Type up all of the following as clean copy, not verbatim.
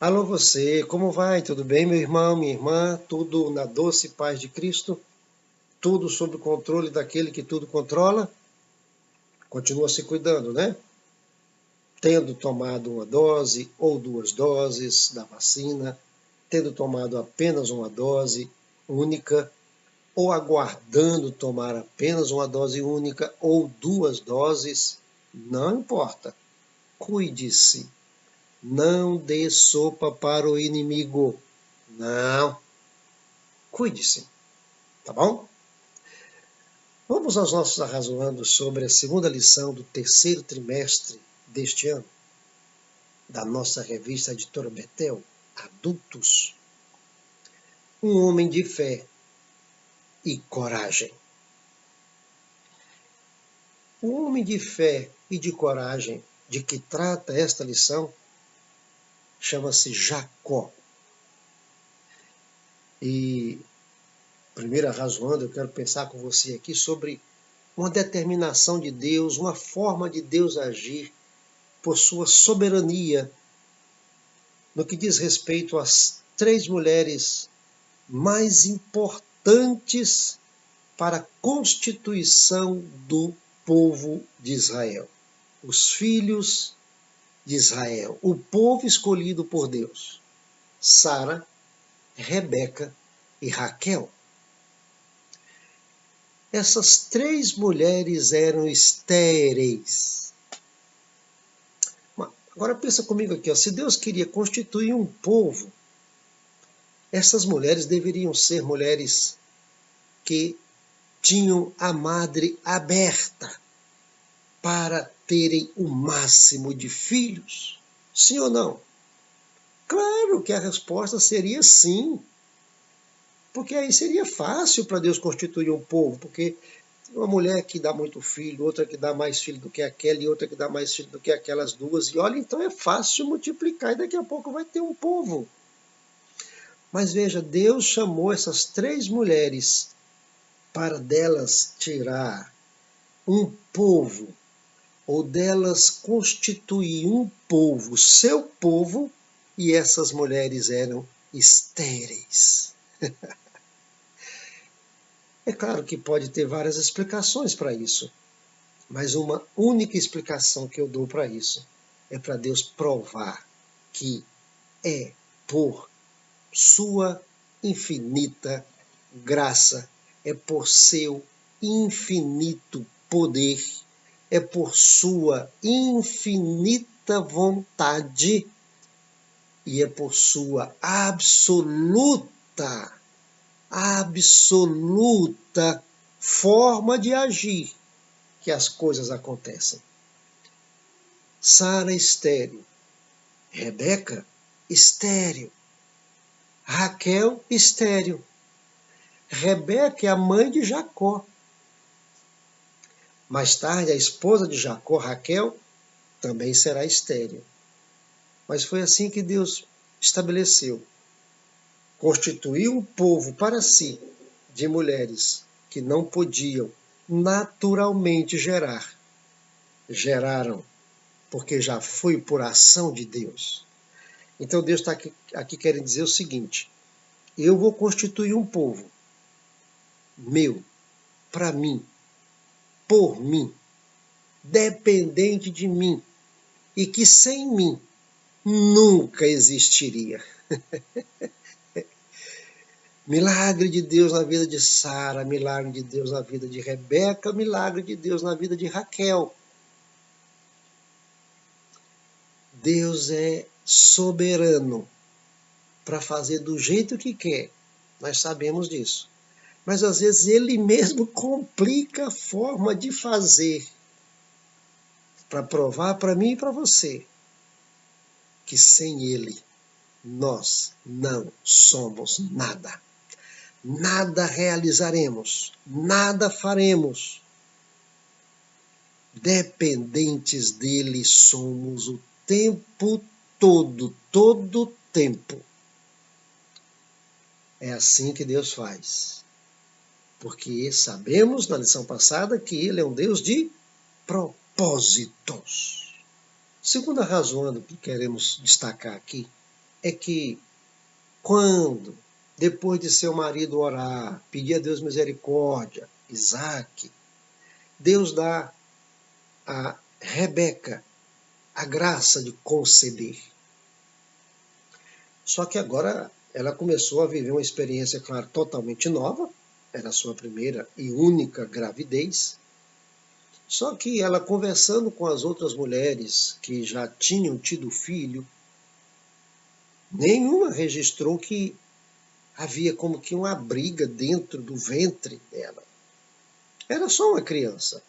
Alô você, como vai? Tudo bem, meu irmão, minha irmã? Tudo na doce paz de Cristo? Tudo sob o controle daquele que tudo controla? Continua se cuidando, né? Tendo tomado uma dose ou duas doses da vacina, tendo tomado apenas uma dose única, ou aguardando tomar apenas uma dose única ou duas doses, não importa. Cuide-se. Não dê sopa para o inimigo. Não. Cuide-se. Tá bom? Vamos aos nossos arrazoandos sobre a segunda lição do terceiro trimestre deste ano, da nossa revista Editora Betel, Adultos. Um homem de fé e coragem. O homem de fé e de coragem de que trata esta lição chama-se Jacó. E, primeiro arrazoando, eu quero pensar com você aqui sobre uma determinação de Deus, uma forma de Deus agir por sua soberania no que diz respeito às três mulheres mais importantes para a constituição do povo de Israel. Os filhos de Israel, o povo escolhido por Deus. Sara, Rebeca e Raquel. Essas três mulheres eram estéreis. Agora pensa comigo aqui, ó, se Deus queria constituir um povo, essas mulheres deveriam ser mulheres que tinham a madre aberta para terem o máximo de filhos? Sim ou não? Claro que a resposta seria sim. Porque aí seria fácil para Deus constituir um povo, porque uma mulher que dá muito filho, outra que dá mais filho do que aquela, e outra que dá mais filho do que aquelas duas, e olha, então é fácil multiplicar, e daqui a pouco vai ter um povo. Mas veja, Deus chamou essas três mulheres para delas tirar um povo, ou delas constituir um povo, seu povo, e essas mulheres eram estéreis. É claro que pode ter várias explicações para isso, mas uma única explicação que eu dou para isso é para Deus provar que é por sua infinita graça, é por seu infinito poder, é por sua infinita vontade e é por sua absoluta forma de agir que as coisas acontecem. Sara estéril, Rebeca estéril, Raquel estéril. Rebeca é a mãe de Jacó. Mais tarde, a esposa de Jacó, Raquel, também será estéril. Mas foi assim que Deus estabeleceu. Constituiu um povo para si de mulheres que não podiam naturalmente gerar. Geraram, porque já foi por ação de Deus. Então Deus está aqui querendo dizer o seguinte: eu vou constituir um povo meu, para mim, por mim, dependente de mim, e que sem mim nunca existiria. Milagre de Deus na vida de Sara, milagre de Deus na vida de Rebeca, milagre de Deus na vida de Raquel. Deus é soberano para fazer do jeito que quer. Nós sabemos disso. Mas às vezes ele mesmo complica a forma de fazer para provar para mim e para você que sem ele nós não somos nada. Nada realizaremos, nada faremos. Dependentes dele somos o tempo todo, todo o tempo. É assim que Deus faz. Porque sabemos na lição passada que ele é um Deus de propósitos. Segunda razão que queremos destacar aqui é que quando, depois de seu marido orar, pedir a Deus misericórdia, Isaac, Deus dá a Rebeca a graça de conceber. Só que agora ela começou a viver uma experiência, claro, totalmente nova. Era a sua primeira e única gravidez. Só que ela, conversando com as outras mulheres que já tinham tido filho, nenhuma registrou que havia como que uma briga dentro do ventre dela. Era só uma criança.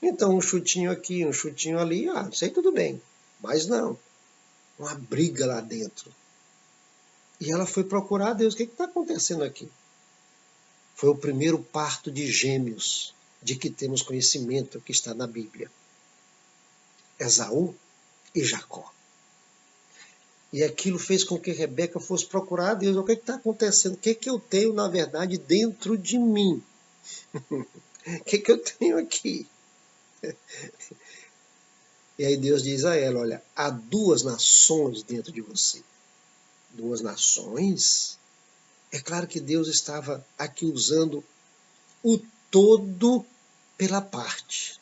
Então, um chutinho aqui, um chutinho ali, sei, tudo bem. Mas não, uma briga lá dentro. E ela foi procurar a Deus. O que está acontecendo aqui? Foi o primeiro parto de gêmeos de que temos conhecimento, que está na Bíblia. Esaú e Jacó. E aquilo fez com que Rebeca fosse procurar a Deus. O que está acontecendo? O que eu tenho, na verdade, dentro de mim? O que eu tenho aqui? E aí Deus diz a ela, olha, há duas nações dentro de você. Duas nações? É claro que Deus estava aqui usando o todo pela parte.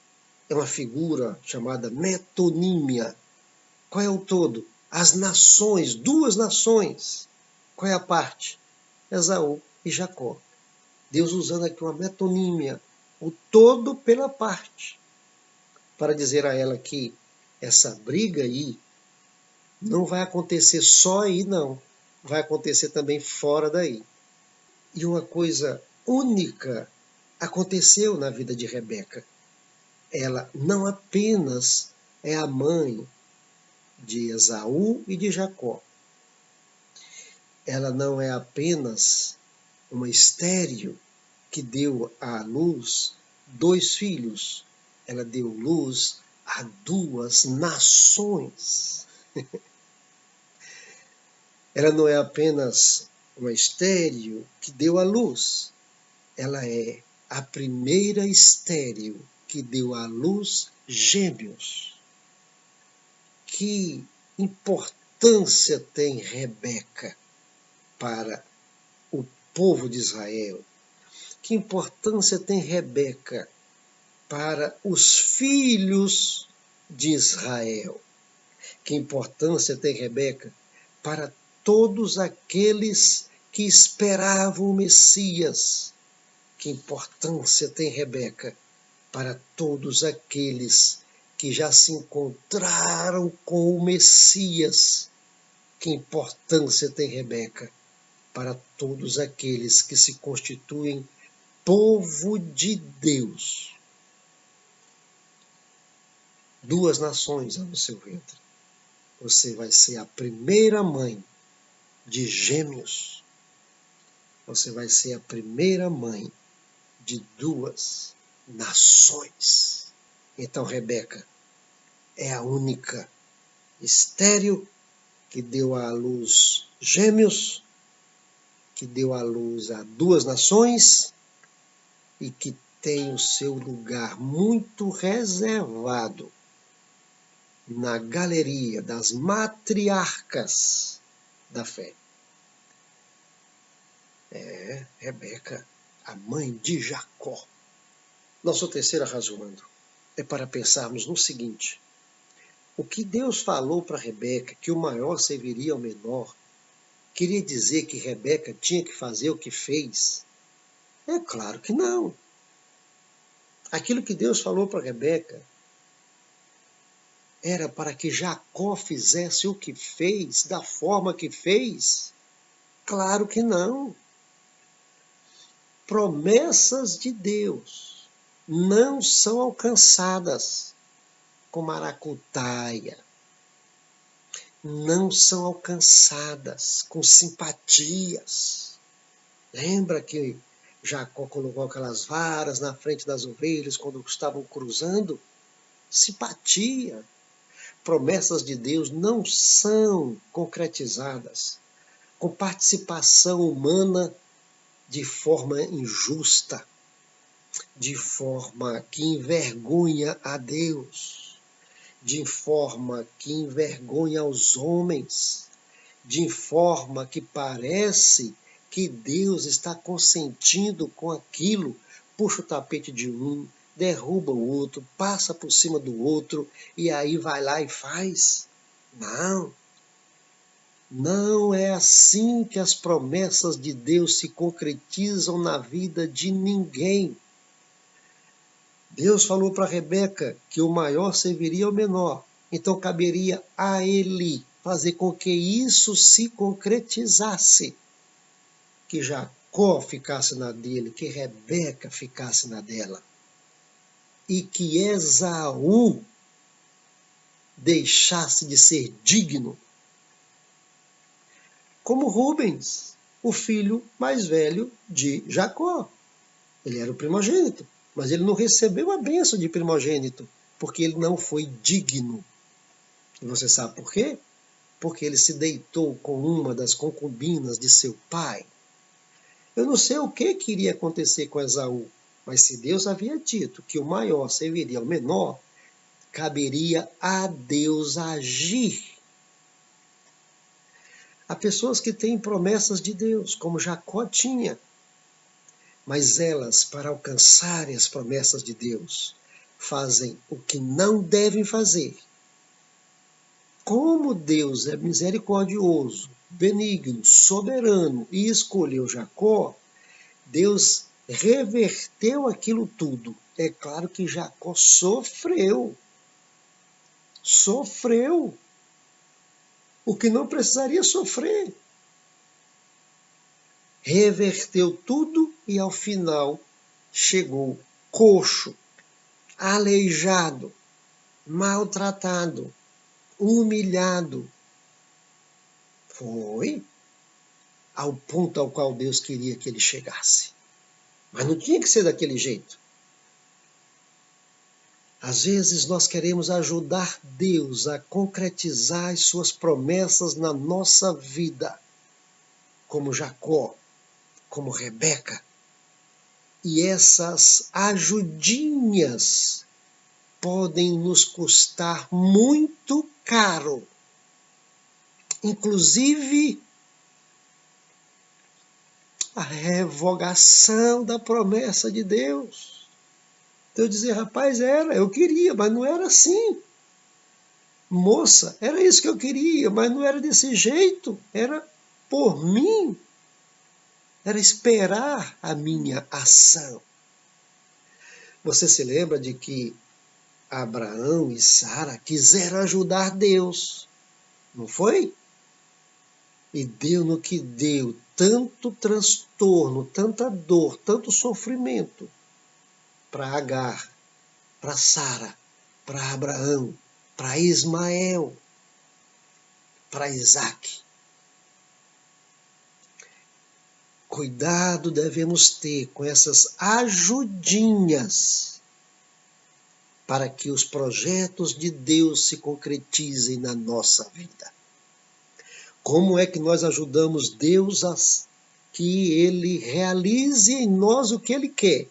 É uma figura chamada metonímia. Qual é o todo? As nações, duas nações. Qual é a parte? Esaú e Jacó. Deus usando aqui uma metonímia, o todo pela parte, para dizer a ela que essa briga aí não vai acontecer só aí, não. Vai acontecer também fora daí. E uma coisa única aconteceu na vida de Rebeca. Ela não apenas é a mãe de Esaú e de Jacó. Ela não é apenas uma estéril que deu à luz dois filhos. Ela deu luz a duas nações. Ela não é apenas uma estéril que deu à luz. Ela é a primeira estéril que deu à luz gêmeos. Que importância tem Rebeca para o povo de Israel? Que importância tem Rebeca para os filhos de Israel? Que importância tem Rebeca para todos aqueles que esperavam o Messias? Que importância tem Rebeca para todos aqueles que já se encontraram com o Messias? Que importância tem Rebeca para todos aqueles que se constituem povo de Deus? Duas nações no seu ventre. Você vai ser a primeira mãe de gêmeos. Você vai ser a primeira mãe de duas nações. Então, Rebeca é a única estéril que deu à luz gêmeos, que deu à luz a duas nações e que tem o seu lugar muito reservado na galeria das matriarcas da fé. É Rebeca, a mãe de Jacó. Nossa terceira razoando é para pensarmos no seguinte: o que Deus falou para Rebeca, que o maior serviria ao menor, queria dizer que Rebeca tinha que fazer o que fez? É claro que não. Aquilo que Deus falou para Rebeca era para que Jacó fizesse o que fez, da forma que fez? Claro que não. Promessas de Deus não são alcançadas com maracutaia, não são alcançadas com simpatias. Lembra que Jacó colocou aquelas varas na frente das ovelhas quando estavam cruzando? Simpatia. Promessas de Deus não são concretizadas com participação humana de forma injusta, de forma que envergonha a Deus, de forma que envergonha os homens, de forma que parece que Deus está consentindo com aquilo, puxa o tapete de um, derruba o outro, passa por cima do outro, e aí vai lá e faz. Não. Não é assim que as promessas de Deus se concretizam na vida de ninguém. Deus falou para Rebeca que o maior serviria ao menor. Então caberia a ele fazer com que isso se concretizasse. Que Jacó ficasse na dele, que Rebeca ficasse na dela. E que Esaú deixasse de ser digno. Como Rubens, o filho mais velho de Jacó. Ele era o primogênito, mas ele não recebeu a bênção de primogênito, porque ele não foi digno. E você sabe por quê? Porque ele se deitou com uma das concubinas de seu pai. Eu não sei o que iria acontecer com Esaú, mas se Deus havia dito que o maior serviria ao menor, caberia a Deus agir. Há pessoas que têm promessas de Deus, como Jacó tinha, mas elas, para alcançarem as promessas de Deus, fazem o que não devem fazer. Como Deus é misericordioso, benigno, soberano e escolheu Jacó, Deus reverteu aquilo tudo. É claro que Jacó sofreu. Sofreu. O que não precisaria sofrer. Reverteu tudo e ao final chegou coxo, aleijado, maltratado, humilhado. Foi ao ponto ao qual Deus queria que ele chegasse. Mas não tinha que ser daquele jeito. Às vezes nós queremos ajudar Deus a concretizar as suas promessas na nossa vida, como Jacó, como Rebeca. E essas ajudinhas podem nos custar muito caro. Inclusive, a revogação da promessa de Deus. Deus dizia, rapaz, eu queria, mas não era assim. Moça, era isso que eu queria, mas não era desse jeito. Era por mim. Era esperar a minha ação. Você se lembra de que Abraão e Sara quiseram ajudar Deus, não foi? E deu no que deu, tanto transtorno, tanta dor, tanto sofrimento para Agar, para Sara, para Abraão, para Ismael, para Isaac. Cuidado devemos ter com essas ajudinhas para que os projetos de Deus se concretizem na nossa vida. Como é que nós ajudamos Deus a que Ele realize em nós o que Ele quer?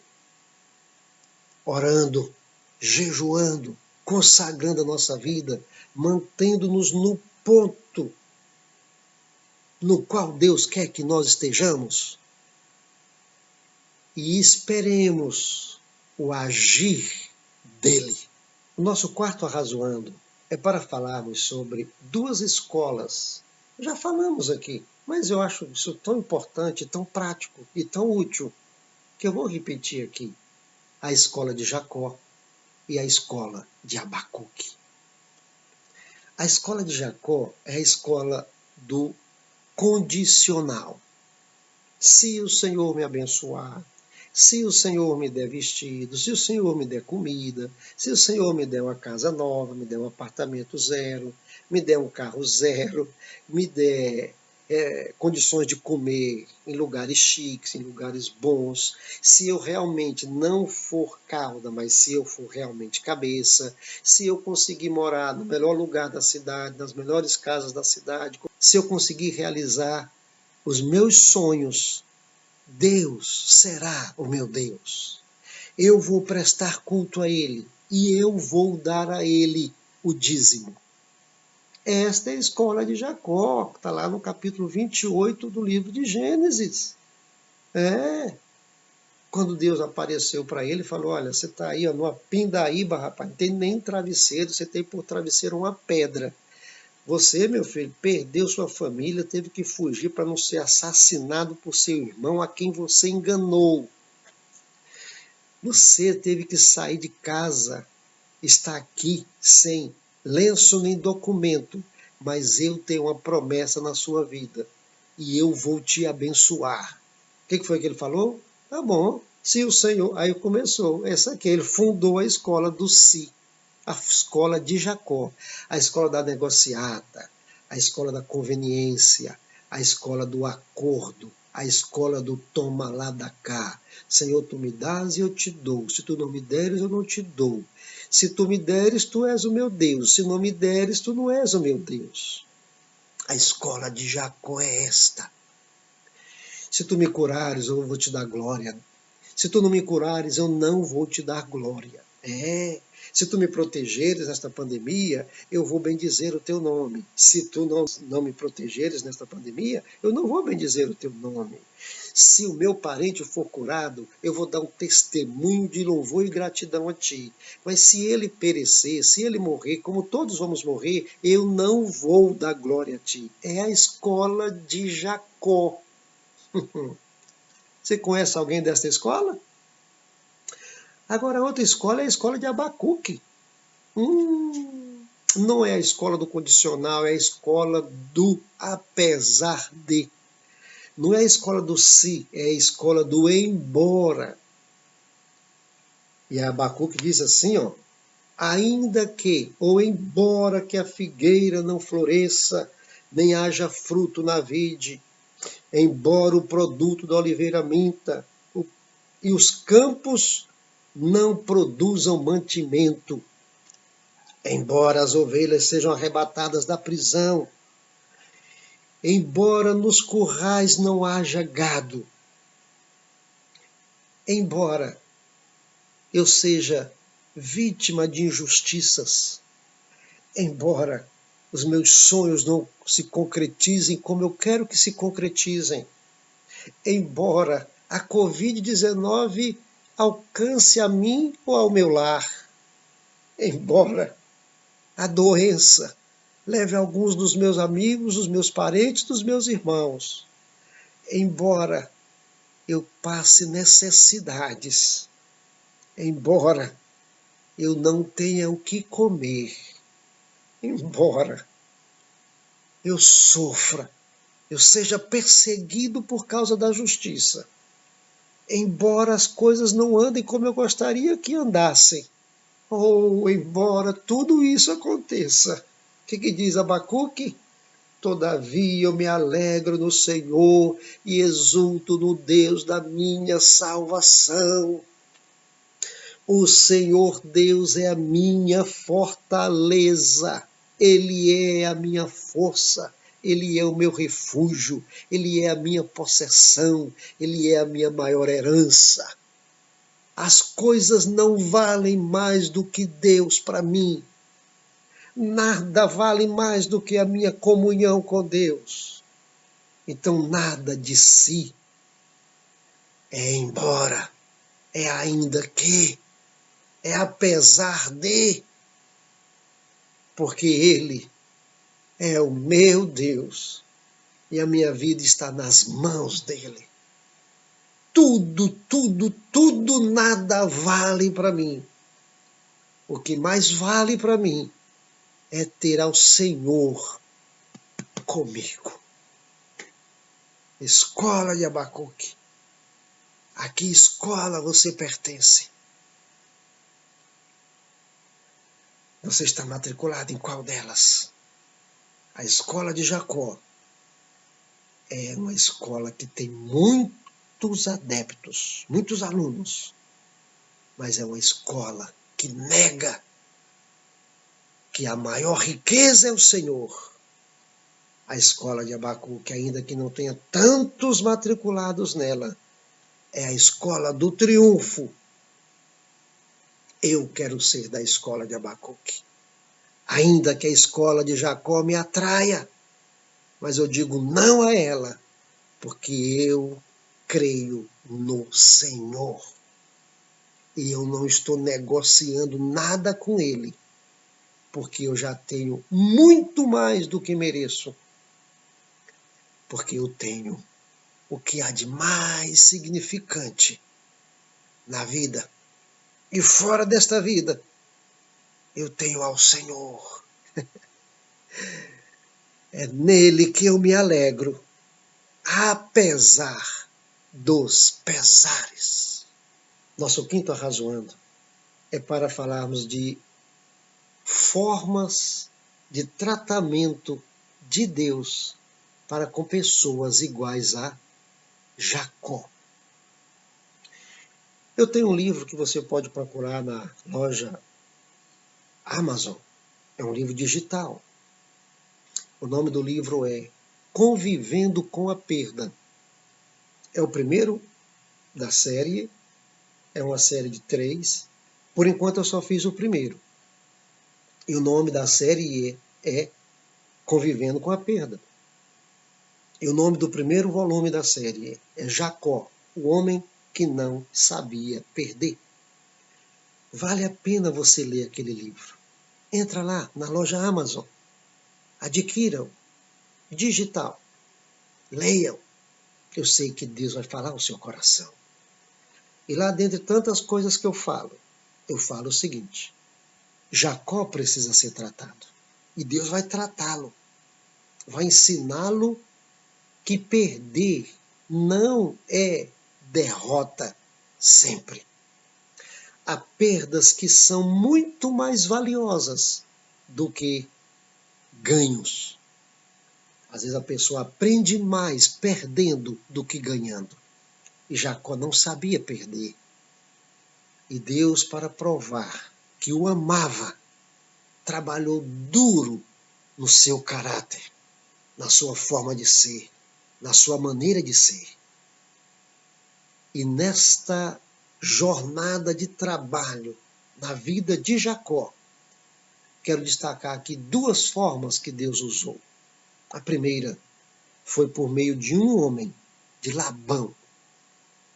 Orando, jejuando, consagrando a nossa vida, mantendo-nos no ponto no qual Deus quer que nós estejamos. E esperemos o agir dele. O nosso quarto arrazoando é para falarmos sobre duas escolas. Já falamos aqui, mas eu acho isso tão importante, tão prático e tão útil, que eu vou repetir aqui. A escola de Jacó e a escola de Abacuque. A escola de Jacó é a escola do condicional. Se o Senhor me abençoar, se o Senhor me der vestido, se o Senhor me der comida, se o Senhor me der uma casa nova, me der um apartamento zero, me der um carro zero, me der condições de comer em lugares chiques, em lugares bons, se eu realmente não for cauda, mas se eu for realmente cabeça, se eu conseguir morar no melhor lugar da cidade, nas melhores casas da cidade, se eu conseguir realizar os meus sonhos, Deus será o meu Deus. Eu vou prestar culto a Ele e eu vou dar a Ele o dízimo. Esta é a escola de Jacó, que está lá no capítulo 28 do livro de Gênesis. Quando Deus apareceu para ele, falou: olha, você está aí ó, numa pindaíba, rapaz, não tem nem travesseiro, você tem por travesseiro uma pedra. Você, meu filho, perdeu sua família, teve que fugir para não ser assassinado por seu irmão, a quem você enganou. Você teve que sair de casa, está aqui sem lenço nem documento, mas eu tenho uma promessa na sua vida e eu vou te abençoar. O que foi que ele falou? Tá bom, se o Senhor... Aí começou, essa aqui, ele fundou a escola do Si, a escola de Jacó, a escola da negociata, a escola da conveniência, a escola do acordo, a escola do toma lá da cá. Senhor, tu me dás e eu te dou. Se tu não me deres, eu não te dou. Se tu me deres, tu és o meu Deus. Se não me deres, tu não és o meu Deus. A escola de Jacó é esta. Se tu me curares, eu vou te dar glória. Se tu não me curares, eu não vou te dar glória. Se tu me protegeres nesta pandemia, eu vou bendizer o teu nome. Se tu não me protegeres nesta pandemia, eu não vou bendizer o teu nome. Se o meu parente for curado, eu vou dar um testemunho de louvor e gratidão a ti. Mas se ele perecer, se ele morrer, como todos vamos morrer, eu não vou dar glória a ti. É a escola de Jacó. Você conhece alguém desta escola? Agora, a outra escola é a escola de Abacuque. Não é a escola do condicional, é a escola do apesar de. Não é a escola do se, é a escola do embora. E a Abacuque diz assim, ó, ainda que, ou embora que a figueira não floresça, nem haja fruto na vide, embora o produto da oliveira minta, e os campos não produzam mantimento, embora as ovelhas sejam arrebatadas da prisão, embora nos currais não haja gado, embora eu seja vítima de injustiças, embora os meus sonhos não se concretizem como eu quero que se concretizem, embora a Covid-19 alcance a mim ou ao meu lar, embora a doença leve alguns dos meus amigos, dos meus parentes, dos meus irmãos, embora eu passe necessidades, embora eu não tenha o que comer, embora eu sofra, eu seja perseguido por causa da justiça, embora as coisas não andem como eu gostaria que andassem, ou embora tudo isso aconteça. O que diz Abacuque? Todavia eu me alegro no Senhor e exulto no Deus da minha salvação. O Senhor Deus é a minha fortaleza, Ele é a minha força, Ele é o meu refúgio, Ele é a minha possessão, Ele é a minha maior herança. As coisas não valem mais do que Deus para mim. Nada vale mais do que a minha comunhão com Deus. Então nada de si é embora, é ainda que, é apesar de, porque Ele é o meu Deus e a minha vida está nas mãos dEle. Tudo, tudo, tudo, nada vale para mim. O que mais vale para mim é ter ao Senhor comigo. Escola de Abacuque. A que escola você pertence? Você está matriculado em qual delas? A escola de Jacó é uma escola que tem muitos adeptos, muitos alunos, mas é uma escola que nega que a maior riqueza é o Senhor. A escola de Abacuque, ainda que não tenha tantos matriculados nela, é a escola do triunfo. Eu quero ser da escola de Abacuque. Ainda que a escola de Jacó me atraia, mas eu digo não a ela, porque eu creio no Senhor. E eu não estou negociando nada com Ele, porque eu já tenho muito mais do que mereço, porque eu tenho o que há de mais significante na vida. E fora desta vida, eu tenho ao Senhor. É nele que eu me alegro, apesar dos pesares. Nosso quinto arrazoando é para falarmos de formas de tratamento de Deus para com pessoas iguais a Jacó. Eu tenho um livro que você pode procurar na loja Amazon. É um livro digital. O nome do livro é Convivendo com a Perda. É o primeiro da série. É uma série de 3. Por enquanto eu só fiz o primeiro. E o nome da série é Convivendo com a Perda. E o nome do primeiro volume da série é Jacó, o homem que não sabia perder. Vale a pena você ler aquele livro. Entra lá na loja Amazon. Adquiram. Digital. Leiam. Eu sei que Deus vai falar ao seu coração. E lá, dentre tantas coisas que eu falo o seguinte: Jacó precisa ser tratado. E Deus vai tratá-lo. Vai ensiná-lo que perder não é derrota sempre. Há perdas que são muito mais valiosas do que ganhos. Às vezes a pessoa aprende mais perdendo do que ganhando. E Jacó não sabia perder. E Deus, para provar que o amava, trabalhou duro no seu caráter, na sua forma de ser, na sua maneira de ser. E nesta jornada de trabalho na vida de Jacó, quero destacar aqui 2 formas que Deus usou. A primeira foi por meio de um homem, de Labão,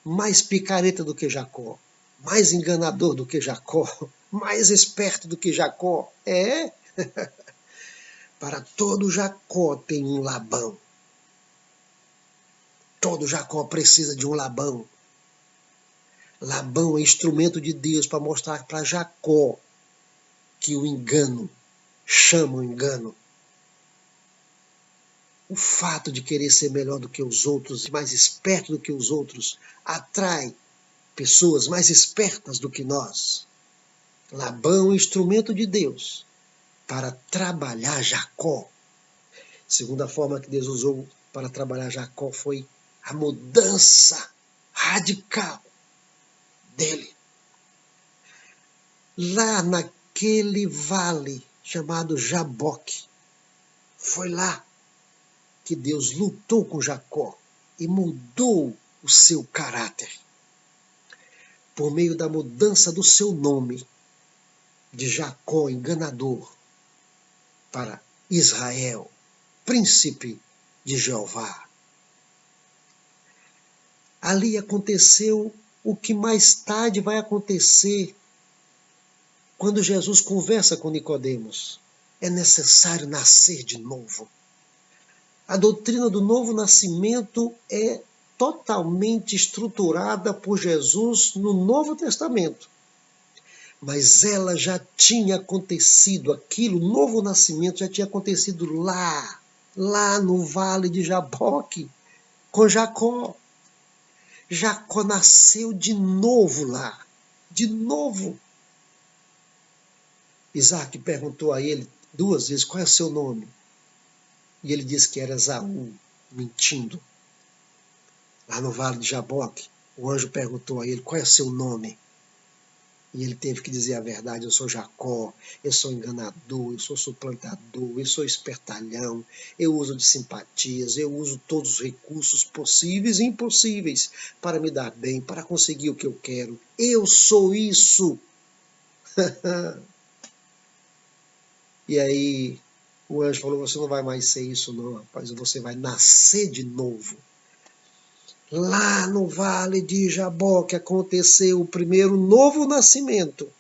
mais picareta do que Jacó, mais enganador do que Jacó, mais esperto do que Jacó. Para todo Jacó tem um Labão. Todo Jacó precisa de um Labão. Labão é instrumento de Deus para mostrar para Jacó que o engano chama o engano. O fato de querer ser melhor do que os outros, mais esperto do que os outros, atrai pessoas mais espertas do que nós. Labão é instrumento de Deus para trabalhar Jacó. Segunda forma que Deus usou para trabalhar Jacó foi a mudança radical dele. Lá naquele vale chamado Jaboque, foi lá que Deus lutou com Jacó e mudou o seu caráter. Por meio da mudança do seu nome, de Jacó enganador, para Israel, príncipe de Jeová. Ali aconteceu o que mais tarde vai acontecer quando Jesus conversa com Nicodemos. É necessário nascer de novo. A doutrina do novo nascimento é totalmente estruturada por Jesus no Novo Testamento. Mas ela já tinha acontecido, aquilo, o novo nascimento já tinha acontecido lá no Vale de Jaboque, com Jacó. Jacó nasceu de novo lá, de novo. Isaac perguntou a ele 2 vezes qual é o seu nome. E ele disse que era Esaú, mentindo. Lá no Vale de Jaboque, o anjo perguntou a ele qual é o seu nome. E ele teve que dizer a verdade: eu sou Jacó, eu sou enganador, eu sou suplantador, eu sou espertalhão, eu uso de simpatias, eu uso todos os recursos possíveis e impossíveis para me dar bem, para conseguir o que eu quero. Eu sou isso. E aí o anjo falou, você não vai mais ser isso não, rapaz, você vai nascer de novo. Lá no vale de Jaboque aconteceu o primeiro novo nascimento.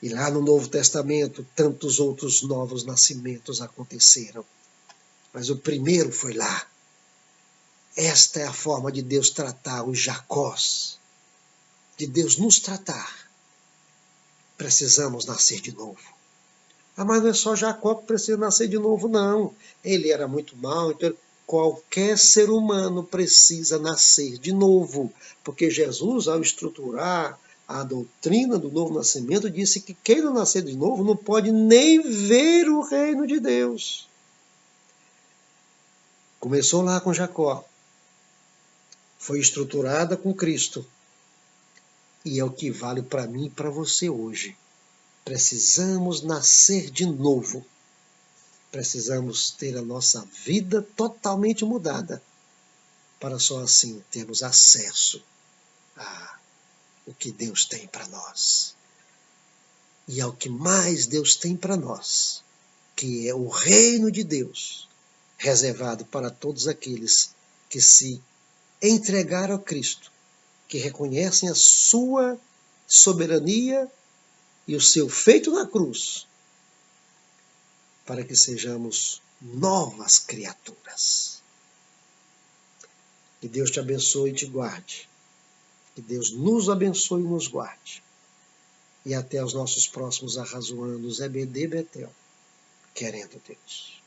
E lá no Novo Testamento, tantos outros novos nascimentos aconteceram. Mas o primeiro foi lá. Esta é a forma de Deus tratar os Jacós, de Deus nos tratar. Precisamos nascer de novo. Ah, mas não é só Jacó que precisa nascer de novo, não. Ele era muito mau, então qualquer ser humano precisa nascer de novo. Porque Jesus, ao estruturar a doutrina do novo nascimento, disse que quem não nascer de novo não pode nem ver o reino de Deus. Começou lá com Jacó. Foi estruturada com Cristo. E é o que vale para mim e para você hoje. Precisamos nascer de novo. Precisamos ter a nossa vida totalmente mudada, para só assim termos acesso a o que Deus tem para nós. E ao que mais Deus tem para nós, que é o reino de Deus, reservado para todos aqueles que se entregaram a Cristo, que reconhecem a sua soberania e o seu feito na cruz, para que sejamos novas criaturas. Que Deus te abençoe e te guarde. Que Deus nos abençoe e nos guarde. E até os nossos próximos Arrazoando, EBD Betel, querendo Deus.